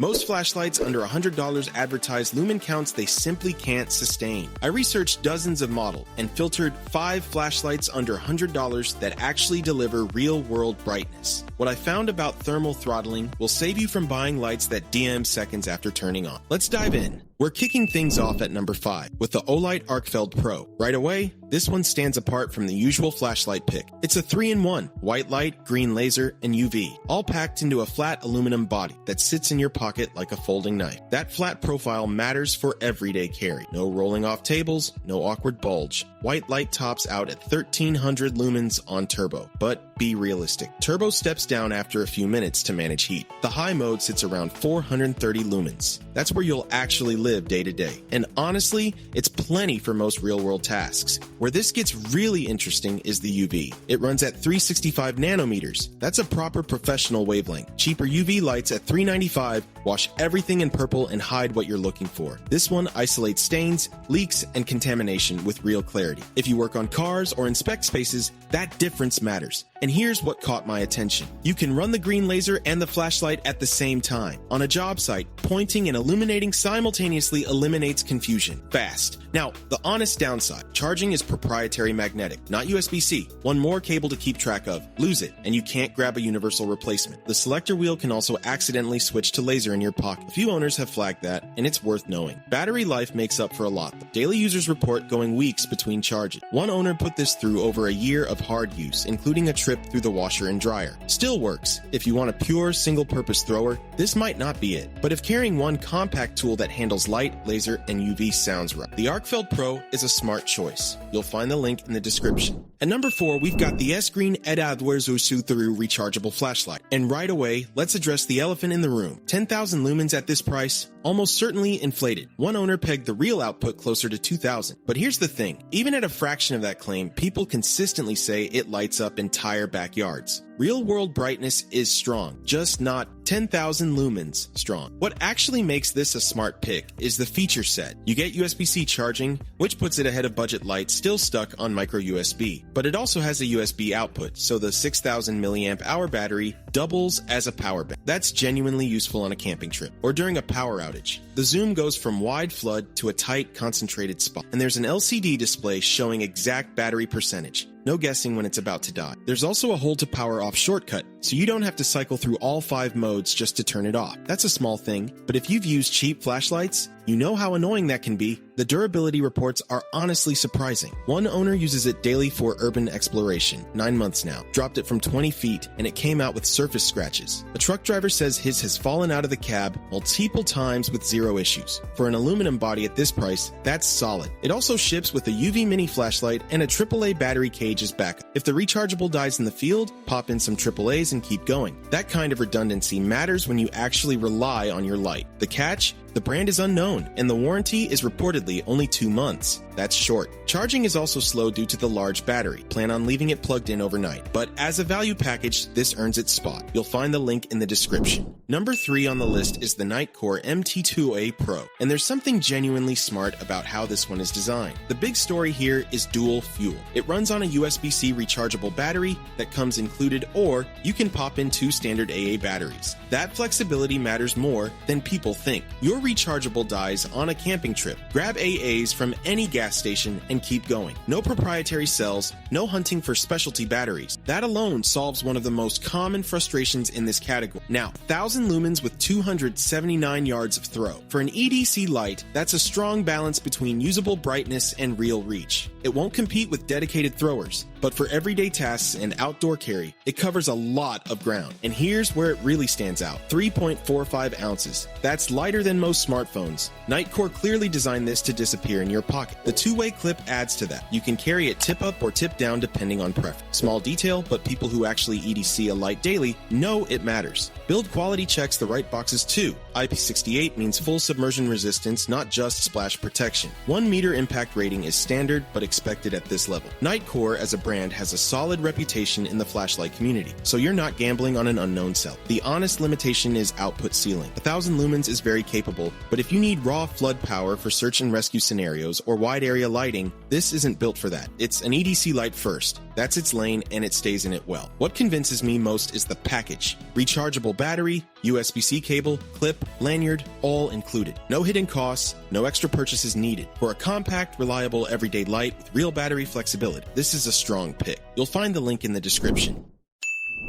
Most flashlights under $100 advertise lumen counts they simply can't sustain. I researched dozens of models and filtered 5 flashlights under $100 that actually deliver real-world brightness. What I found about thermal throttling will save you from buying lights that dim seconds after turning on. Let's dive in. We're kicking things off at number 5 with the Olight Arkfeld Pro. Right away, this one stands apart from the usual flashlight pick. It's a 3-in-1, white light, green laser, and UV, all packed into a flat aluminum body that sits in your pocket like a folding knife. That flat profile matters for everyday carry. No rolling off tables, no awkward bulge. White light tops out at 1300 lumens on turbo, but be realistic. Turbo steps down after a few minutes to manage heat. The high mode sits around 430 lumens. That's where you'll actually live day to day. And honestly, it's plenty for most real-world tasks. Where this gets really interesting is the UV. It runs at 365 nanometers. That's a proper professional wavelength. Cheaper UV lights at $395 wash everything in purple and hide what you're looking for. This one isolates stains, leaks, and contamination with real clarity. If you work on cars or inspect spaces, that difference matters. And here's what caught my attention. You can run the green laser and the flashlight at the same time. On a job site, pointing and illuminating simultaneously eliminates confusion fast. Now, the honest downside, charging is proprietary magnetic, not USB-C. One more cable to keep track of. Lose it, and you can't grab a universal replacement. The selector wheel can also accidentally switch to laser in your pocket. A few owners have flagged that, and it's worth knowing. Battery life makes up for a lot. Daily users report going weeks between charges. One owner put this through over a year of hard use, including a trip through the washer and dryer. Still works. If you want a pure single-purpose thrower, this might not be it. But if carrying one compact tool that handles light, laser, and UV sounds right, the Arkfeld Pro is a smart choice. You'll find the link in the description. At number 4, we've got the S-Green through rechargeable flashlight. And right away, let's address the elephant in the room. 10,000 lumens at this price? Almost certainly inflated. One owner pegged the real output closer to 2,000. But here's the thing. Even at a fraction of that claim, people consistently say it lights up entire backyards. Real-world brightness is strong, just not 10,000 lumens strong. What actually makes this a smart pick is the feature set. You get USB-C charging, which puts it ahead of budget lights still stuck on micro USB. But it also has a USB output, so the 6,000 milliamp hour battery doubles as a power bank. That's genuinely useful on a camping trip or during a power outage. The zoom goes from wide flood to a tight, concentrated spot. And there's an LCD display showing exact battery percentage. No guessing when it's about to die. There's also a hold to power off shortcut, so you don't have to cycle through all 5 modes just to turn it off. That's a small thing, but if you've used cheap flashlights, you know how annoying that can be. The durability reports are honestly surprising. One owner uses it daily for urban exploration, 9 months now. Dropped it from 20 feet, and it came out with surface scratches. A truck driver says his has fallen out of the cab multiple times with 0 issues. For an aluminum body at this price, that's solid. It also ships with a UV mini flashlight and a AAA battery cage as backup. If the rechargeable dies in the field, pop in some AAAs and keep going. That kind of redundancy matters when you actually rely on your light. The catch? The brand is unknown, and the warranty is reportedly only 2 months. That's short. Charging is also slow due to the large battery. Plan on leaving it plugged in overnight. But as a value package, this earns its spot. You'll find the link in the description. Number 3 on the list is the Nitecore MT2A Pro, and there's something genuinely smart about how this one is designed. The big story here is dual fuel. It runs on a USB-C rechargeable battery that comes included, or you can pop in 2 standard AA batteries. That flexibility matters more than people think. Your rechargeable dies on a camping trip. Grab AAs from any gas station and keep going. No proprietary cells, no hunting for specialty batteries. That alone solves one of the most common frustrations in this category. Now, 1,000 lumens with 279 yards of throw. For an EDC light, that's a strong balance between usable brightness and real reach. It won't compete with dedicated throwers, but for everyday tasks and outdoor carry, it covers a lot of ground. And here's where it really stands out. 3.45 ounces. That's lighter than most smartphones. Nitecore clearly designed this to disappear in your pocket. The 2-way clip adds to that. You can carry it tip up or tip down depending on preference. Small detail, but people who actually EDC a light daily know it matters. Build quality checks the right boxes too. IP68 means full submersion resistance, not just splash protection. 1 meter impact rating is standard, but expected at this level. Nitecore as a brand has a solid reputation in the flashlight community, so you're not gambling on an unknown seller. The honest limitation is output ceiling. 1,000 lumens is very capable, but if you need raw flood power for search and rescue scenarios or wide area lighting, this isn't built for that. It's an EDC light first. That's its lane and it stays in it well. What convinces me most is the package. Rechargeable battery, USB-C cable, clip, lanyard, all included. No hidden costs, no extra purchases needed. For a compact, reliable, everyday light with real battery flexibility, this is a strong pick. You'll find the link in the description.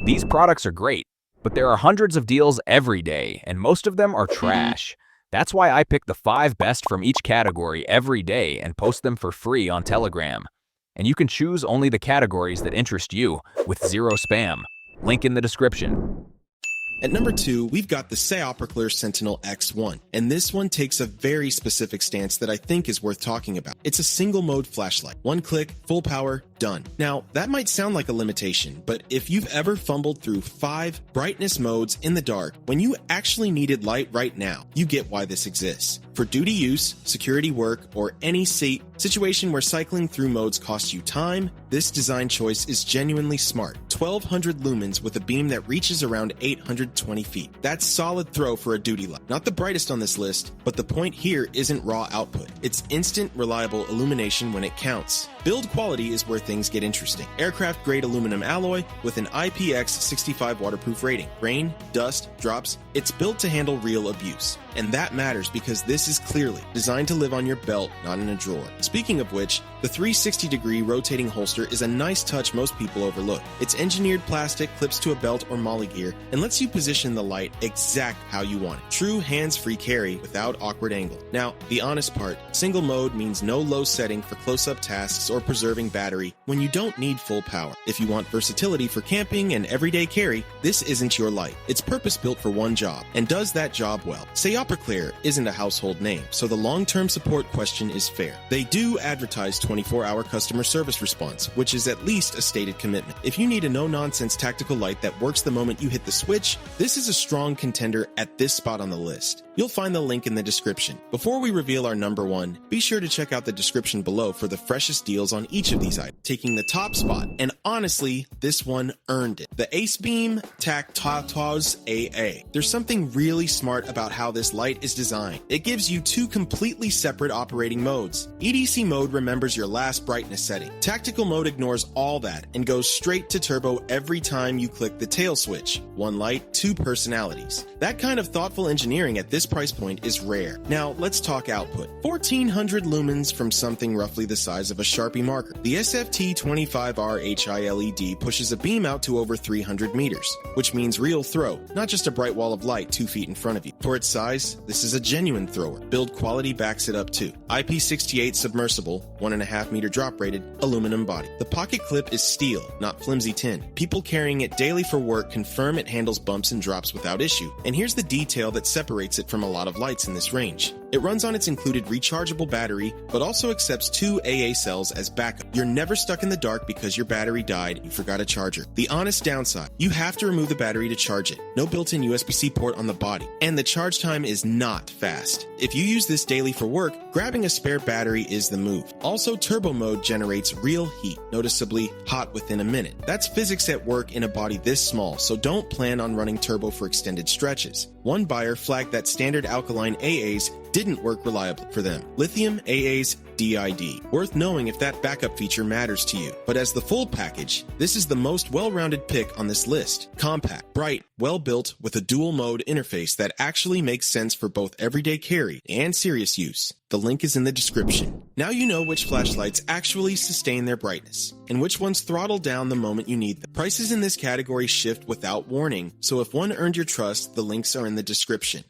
These products are great, but there are hundreds of deals every day, and most of them are trash. That's why I pick the 5 best from each category every day and post them for free on Telegram. And you can choose only the categories that interest you with zero spam. Link in the description. At number 2, we've got the SAOPRKLER Sentinel X1, and this one takes a very specific stance that I think is worth talking about. It's a single-mode flashlight. One click, full power, done. Now, that might sound like a limitation, but if you've ever fumbled through 5 brightness modes in the dark when you actually needed light right now, you get why this exists. For duty use, security work, or any situation where cycling through modes costs you time, this design choice is genuinely smart. 1200 lumens with a beam that reaches around 820 feet. That's solid throw for a duty light. Not the brightest on this list, but the point here isn't raw output. It's instant, reliable illumination when it counts. Build quality is where things get interesting. Aircraft-grade aluminum alloy with an IPX65 waterproof rating. Rain, dust, drops, it's built to handle real abuse. And that matters because this is clearly designed to live on your belt, not in a drawer. Speaking of which, the 360-degree rotating holster is a nice touch most people overlook. Its engineered plastic clips to a belt or molly gear and lets you position the light exact how you want it. True hands-free carry without awkward angle. Now, the honest part, single mode means no low setting for close-up tasks or preserving battery when you don't need full power. If you want versatility for camping and everyday carry, this isn't your light. It's purpose-built for one job and does that job well. SAOPRKLER isn't a household name, so the long-term support question is fair. They do advertise 24-hour customer service response, which is at least a stated commitment. If you need a no-nonsense tactical light that works the moment you hit the switch, this is a strong contender at this spot on the list. You'll find the link in the description. Before we reveal our number 1, be sure to check out the description below for the freshest deals on each of these items, taking the top spot, and honestly, this one earned it. The ACEBEAM Tactos AA. There's something really smart about how this light is designed. It gives you 2 completely separate operating modes. EDC mode remembers your last brightness setting. Tactical mode ignores all that and goes straight to turbo every time you click the tail switch. 1 light, 2 personalities. That kind of thoughtful engineering at this price point is rare. Now, let's talk output. 1400 lumens from something roughly the size of a Sharpie marker. The SFT25R HI LED pushes a beam out to over 300 meters, which means real throw, not just a bright wall of light 2 feet in front of you. For its size, this is a genuine thrower. Build quality backs it up too. IP68 submersible, 1.5 meter drop rated, aluminum body. The pocket clip is steel, not flimsy tin. People carrying it daily for work confirm it handles bumps and drops without issue. And here's the detail that separates it from a lot of lights in this range. It runs on its included rechargeable battery, but also accepts 2 AA cells as backup. You're never stuck in the dark because your battery died and you forgot a charger. The honest downside, you have to remove the battery to charge it. No built-in USB-C port on the body. And the charge time is not fast. If you use this daily for work, grabbing a spare battery is the move. Also, turbo mode generates real heat, noticeably hot within a minute. That's physics at work in a body this small, so don't plan on running turbo for extended stretches. One buyer flagged that standard alkaline AAs didn't work reliably for them. Lithium AAs DID. Worth knowing if that backup feature matters to you. But as the full package, this is the most well-rounded pick on this list. Compact, bright, well-built, with a dual-mode interface that actually makes sense for both everyday carry and serious use. The link is in the description. Now you know which flashlights actually sustain their brightness, and which ones throttle down the moment you need them. Prices in this category shift without warning, so if one earned your trust, the links are in the description.